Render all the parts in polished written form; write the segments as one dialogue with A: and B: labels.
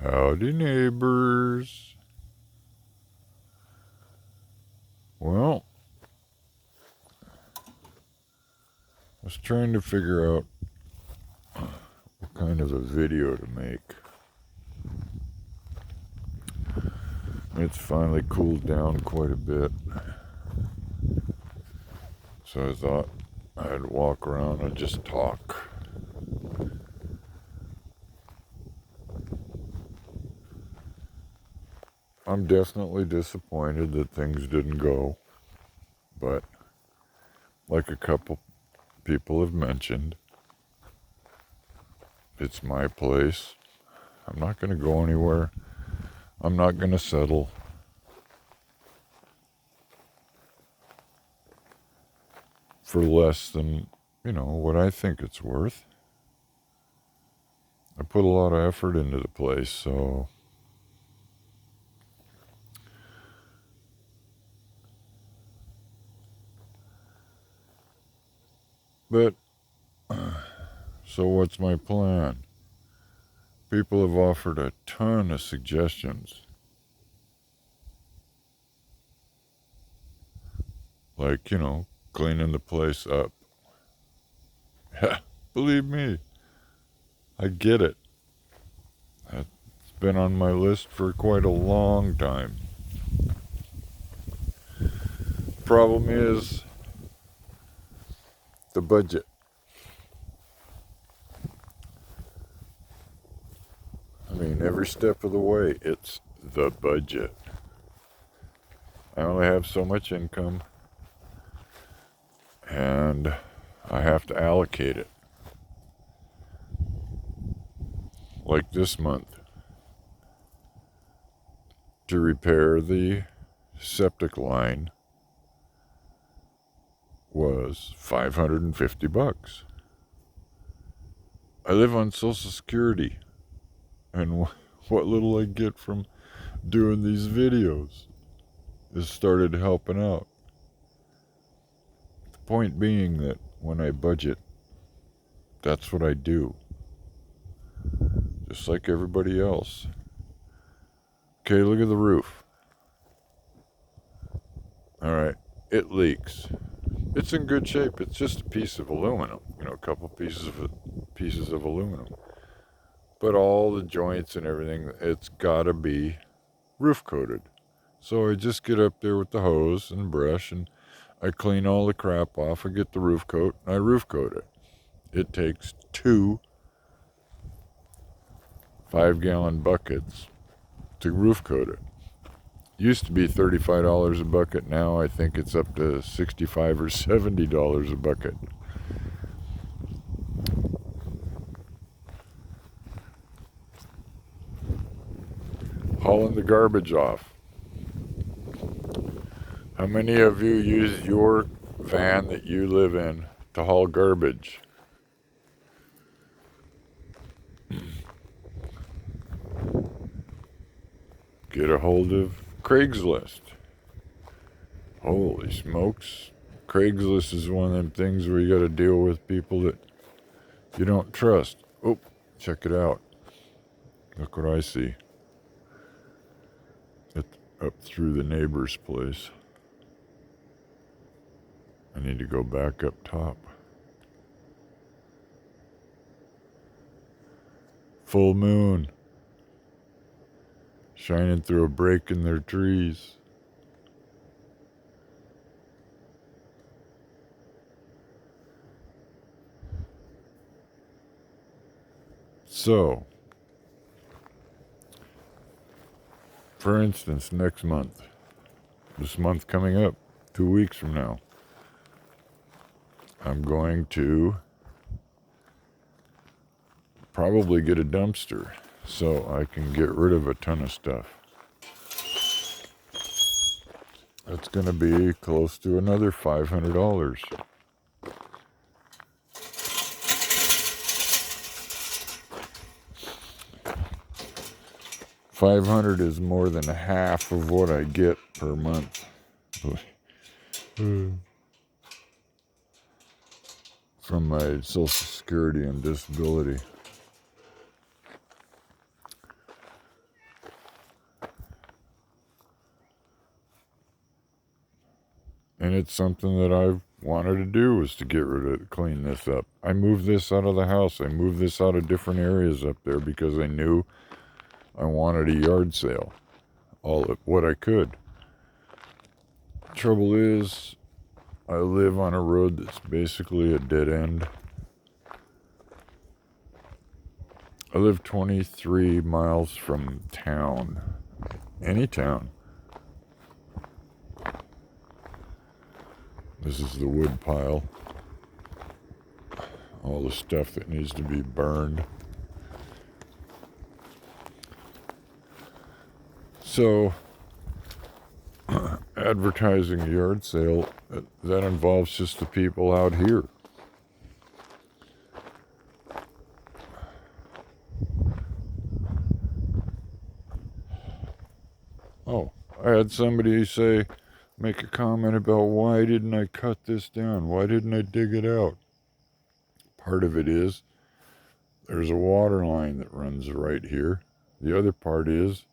A: Howdy, neighbors. Well, I was trying to figure out what kind of a video to make. It's finally cooled down quite a bit. So I thought I'd walk around and just talk. I'm definitely disappointed that things didn't go, but like a couple people have mentioned, it's my place. I'm not going to go anywhere. I'm not going to settle for less than, what I think it's worth. I put a lot of effort into the place, so but so what's my plan? People have offered a ton of suggestions. Like, cleaning the place up. Believe me, I get it. It's been on my list for quite a long time. Problem is the budget. I mean, every step of the way, it's the budget. I only have so much income, and I have to allocate it. Like this month, to repair the septic line was $550. I live on Social Security, and what little I get from doing these videos has started helping out. The point being that when I budget, that's what I do. Just like everybody else. Okay, look at the roof. Alright, it leaks. It's in good shape. It's just a piece of aluminum. A couple pieces of aluminum. But all the joints and everything, it's gotta be roof coated. So I just get up there with the hose and brush, and I clean all the crap off. I get the roof coat, and I roof coat it. It takes 2 5-gallon buckets to roof coat it. Used to be $35 a bucket. Now I think it's up to $65 or $70 a bucket. Hauling the garbage off. How many of you use your van that you live in to haul garbage? Get a hold of Craigslist. Holy smokes. Craigslist is one of them things where you got to deal with people that you don't trust. Oh, check it out. Look what I see. It's up through the neighbor's place. I need to go back up top. Full moon. Shining through a break in their trees. So, for instance, next month, this month coming up, 2 weeks from now, I'm going to probably get a dumpster so I can get rid of a ton of stuff. That's going to be close to another $500. $500 is more than half of what I get per month from my Social Security and disability. And it's something that I've wanted to do, is to get rid of, clean this up. I moved this out of the house. I moved this out of different areas up there because I knew I wanted a yard sale. All of what I could. Trouble is, I live on a road that's basically a dead end. I live 23 miles from town. Any town. This is the wood pile. All the stuff that needs to be burned. So, advertising a yard sale, that involves just the people out here. Oh, I had somebody make a comment about, why didn't I cut this down? Why didn't I dig it out? Part of it is there's a water line that runs right here. The other part is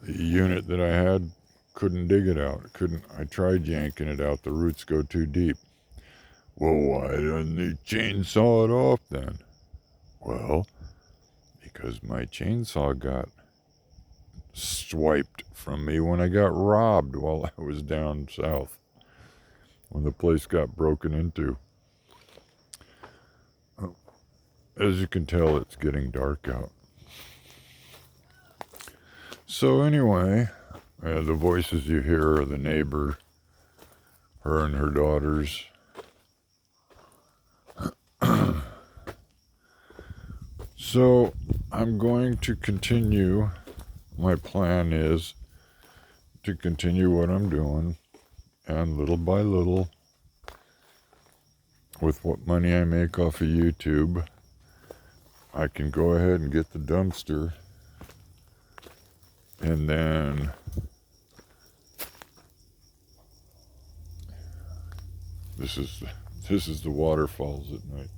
A: the unit that I had couldn't dig it out. I tried yanking it out. The roots go too deep. Well, why didn't they chainsaw it off then? Well, because my chainsaw got swiped from me when I got robbed while I was down south, when the place got broken into. As you can tell, it's getting dark out. So anyway, the voices you hear are the neighbor, her and her daughters. So I'm going to continue. My plan is to continue what I'm doing, and little by little, with what money I make off of YouTube, I can go ahead and get the dumpster, and then this is the waterfalls at night.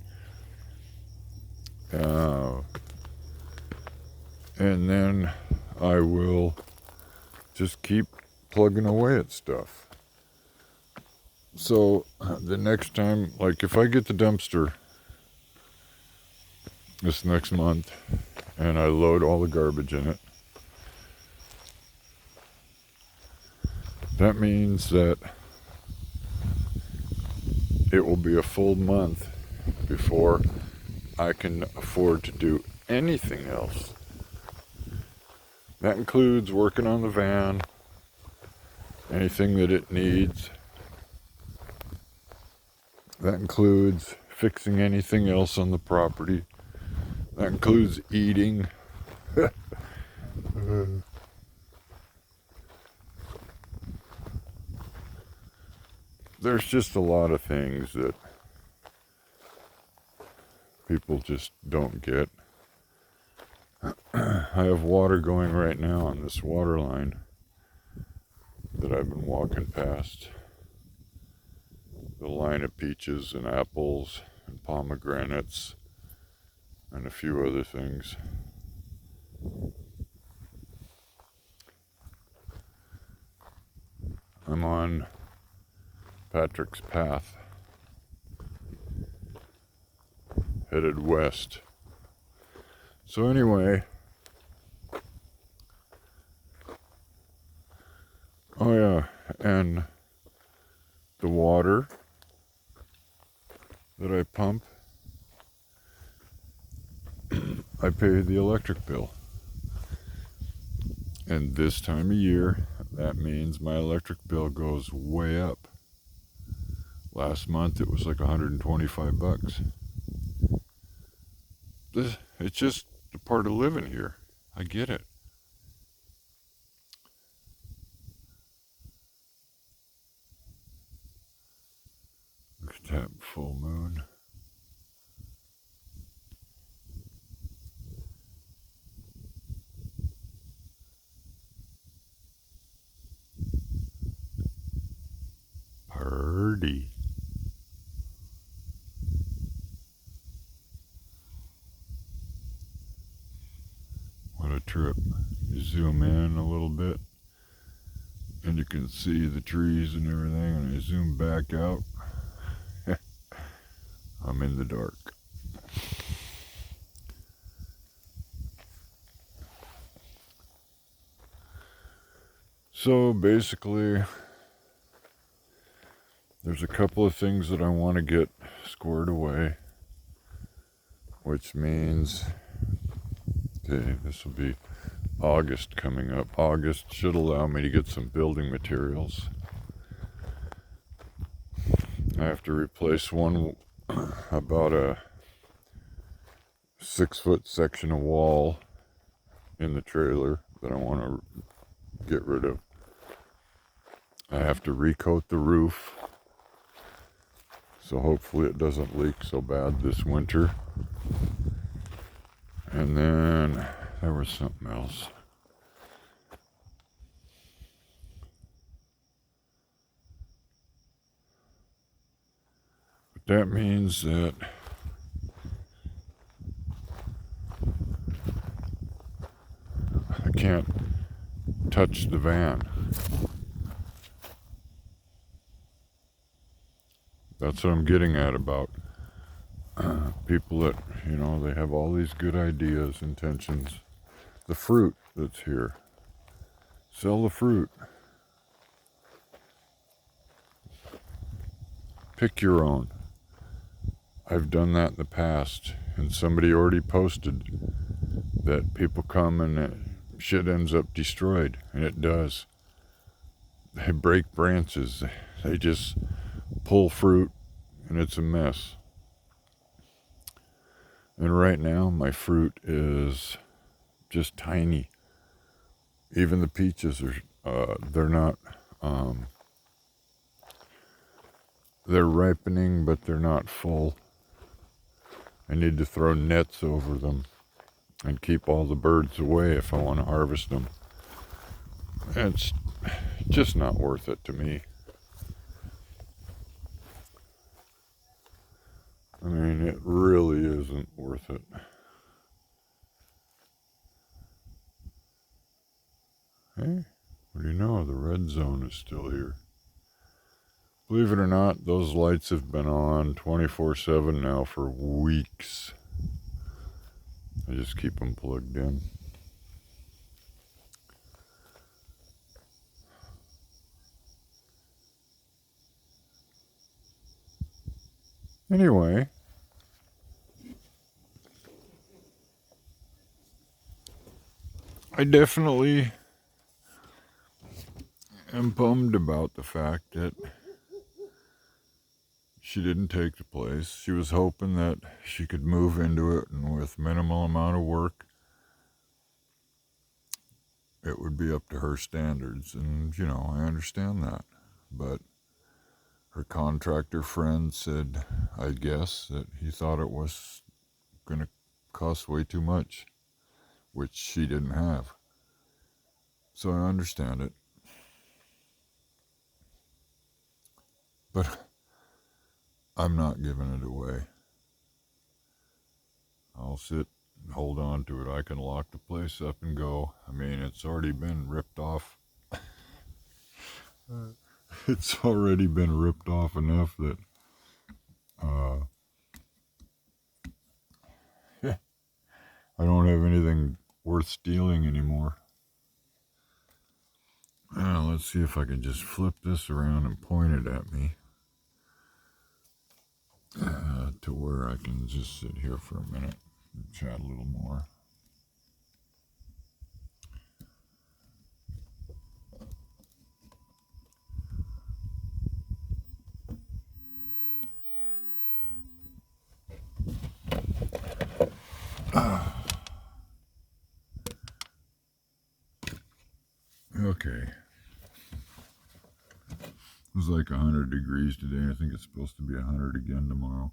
A: And then I will just keep plugging away at stuff. So the next time, like if I get the dumpster this next month and I load all the garbage in it, that means that it will be a full month before I can afford to do anything else. That includes working on the van, anything that it needs. That includes fixing anything else on the property. That includes eating. There's just a lot of things that people just don't get. I have water going right now on this water line that I've been walking past. The line of peaches and apples and pomegranates and a few other things. I'm on Patrick's Path, headed west. So anyway, oh yeah, and the water that I pump, I pay the electric bill. And this time of year, that means my electric bill goes way up. Last month it was like $125. It's just a part of living here. I get it. Look at that full moon. Purdy. What a trip. You zoom in a little bit, and you can see the trees and everything, and I zoom back out, I'm in the dark. So basically, there's a couple of things that I want to get squared away, which means, okay, this will be August coming up. August should allow me to get some building materials. I have to replace one, about a 6-foot section of wall in the trailer that I want to get rid of. I have to recoat the roof, so hopefully it doesn't leak so bad this winter. And then there was something else. But that means that I can't touch the van. That's what I'm getting at about people that, they have all these good ideas, intentions. The fruit that's here. Sell the fruit. Pick your own. I've done that in the past, and somebody already posted that people come and shit ends up destroyed, and it does. They break branches. They just pull fruit, and it's a mess. And right now, my fruit is just tiny. Even the peaches are, they're not, they're ripening, but they're not full. I need to throw nets over them and keep all the birds away if I want to harvest them. It's just not worth it to me. I mean, it really isn't worth it. Hey, what do you know? The red zone is still here. Believe it or not, those lights have been on 24/7 now for weeks. I just keep them plugged in. Anyway, I definitely am bummed about the fact that she didn't take the place. She was hoping that she could move into it, and with minimal amount of work, it would be up to her standards. And, I understand that. But her contractor friend said, I guess, that he thought it was going to cost way too much, which she didn't have. So I understand it. But I'm not giving it away. I'll sit and hold on to it. I can lock the place up and go. I mean, it's already been ripped off. It's already been ripped off enough that I don't have anything worth stealing anymore. Let's see if I can just flip this around and point it at me to where I can just sit here for a minute and chat a little more. Okay. It was like 100 degrees today. I think it's supposed to be 100 again tomorrow.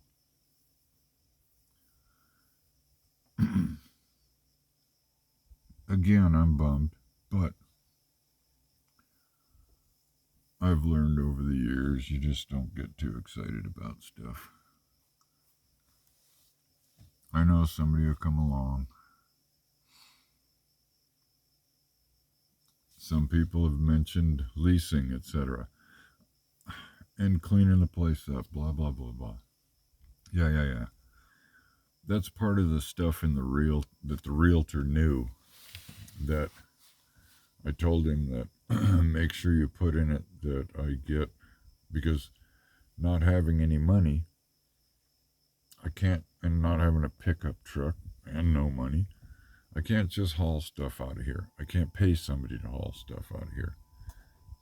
A: Again, I'm bummed, but I've learned over the years you just don't get too excited about stuff. I know somebody will come along, Some people have mentioned leasing, etc., and cleaning the place up. Blah blah blah blah. Yeah. That's part of the stuff in the real that the realtor knew. That I told him that make sure you put in it that I get, because not having any money, I can't, and not having a pickup truck and no money, I can't just haul stuff out of here. I can't pay somebody to haul stuff out of here.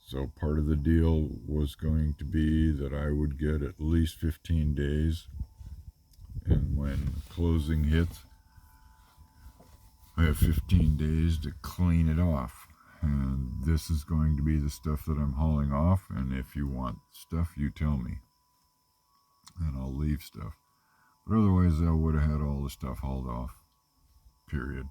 A: So part of the deal was going to be that I would get at least 15 days, and when closing hits, I have 15 days to clean it off. And this is going to be the stuff that I'm hauling off, and if you want stuff, you tell me, and I'll leave stuff. But otherwise, I would have had all the stuff hauled off, period.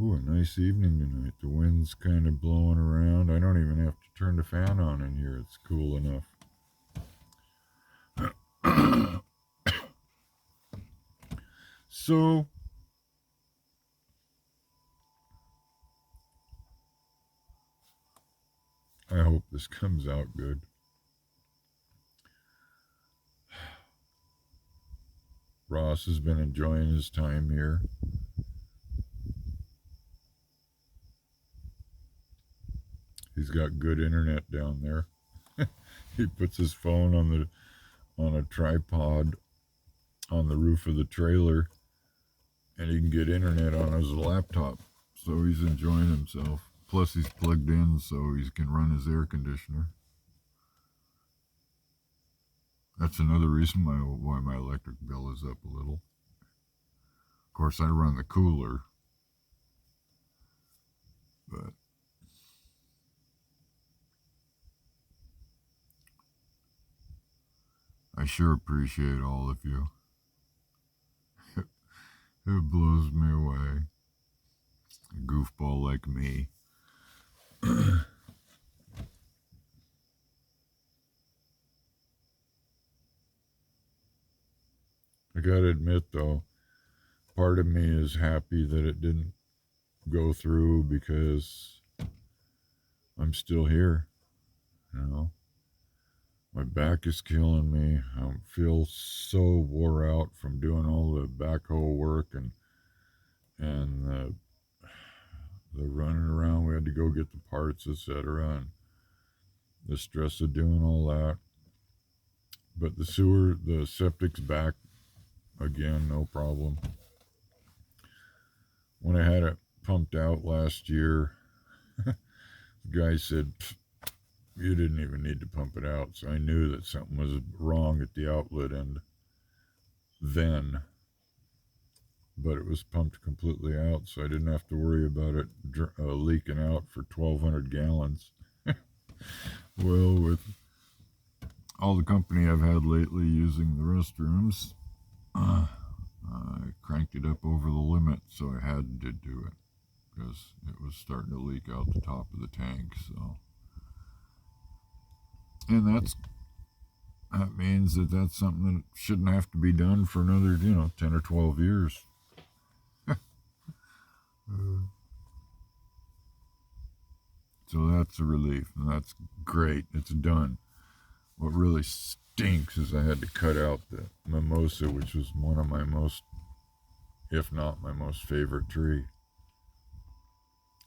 A: Ooh, a nice evening tonight. The wind's kind of blowing around. I don't even have to turn the fan on in here. It's cool enough. So, I hope this comes out good. Ross has been enjoying his time here. He's got good internet down there. He puts his phone on a tripod on the roof of the trailer, and he can get internet on his laptop. So he's enjoying himself. Plus, he's plugged in so he can run his air conditioner. That's another reason why my electric bill is up a little. Of course, I run the cooler, but I sure appreciate all of you. It blows me away. A goofball like me. I gotta admit, though, part of me is happy that it didn't go through, because I'm still here. You know, my back is killing me. I feel so wore out from doing all the backhoe work and the running around. We had to go get the parts, etc., and the stress of doing all that. But the septic's back again, no problem. When I had it pumped out last year, the guy said, you didn't even need to pump it out. So I knew that something was wrong at the outlet end then. But it was pumped completely out, so I didn't have to worry about it leaking out for 1,200 gallons. Well, with all the company I've had lately using the restrooms, I cranked it up over the limit, so I had to do it because it was starting to leak out the top of the tank. So, and that means that that's something that shouldn't have to be done for another 10 or 12 years. So that's a relief, and that's great. It's done. What really stinks is I had to cut out the mimosa, which was one of my most, if not my most favorite tree,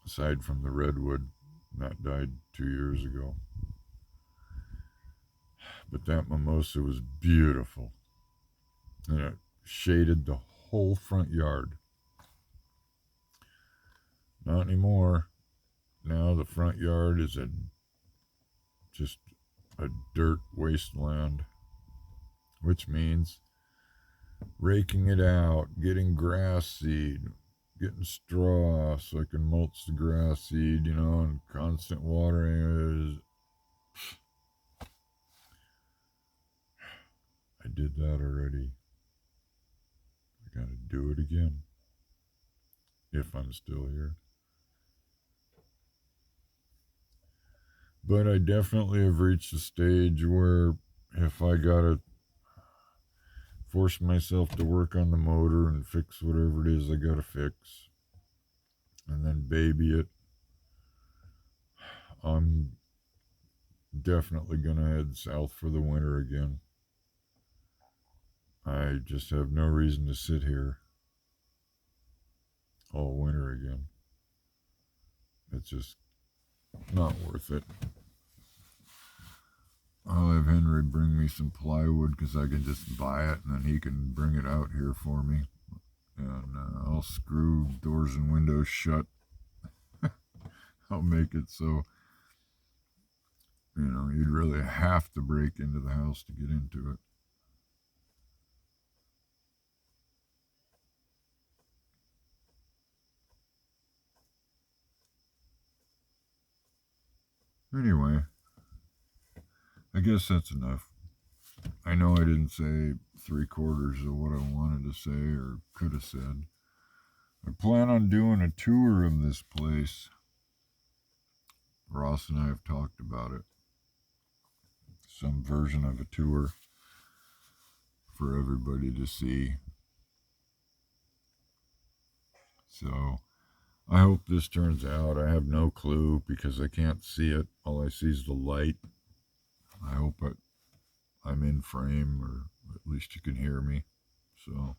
A: aside from the redwood that died 2 years ago. But that mimosa was beautiful, and it shaded the whole front yard. Not anymore. Now the front yard is just a dirt wasteland, which means raking it out, getting grass seed, getting straw so I can mulch the grass seed, and constant watering. I did that already. I gotta do it again if I'm still here. But I definitely have reached a stage where if I gotta force myself to work on the motor and fix whatever it is I gotta fix, and then baby it. I'm definitely gonna head south for the winter again. I just have no reason to sit here all winter again. It's just not worth it. I'll have Henry bring me some plywood because I can just buy it and then he can bring it out here for me. And I'll screw doors and windows shut. I'll make it so, you'd really have to break into the house to get into it. Anyway, I guess that's enough. I know I didn't say 3/4 of what I wanted to say or could have said. I plan on doing a tour of this place. Ross and I have talked about it. Some version of a tour for everybody to see. So I hope this turns out. I have no clue because I can't see it. All I see is the light. I hope I'm in frame, or at least you can hear me. So,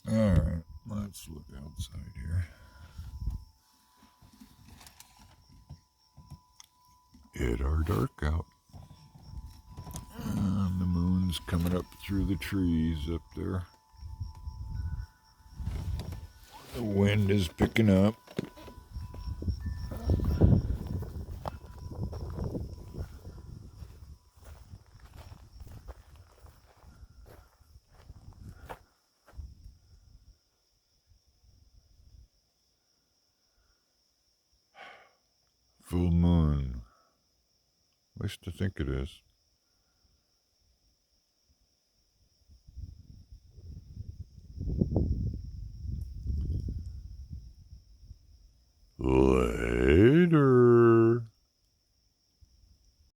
A: all right, let's look outside here. It are dark out. And the moon's coming up through the trees up there. The wind is picking up. Full moon. At least I think it is.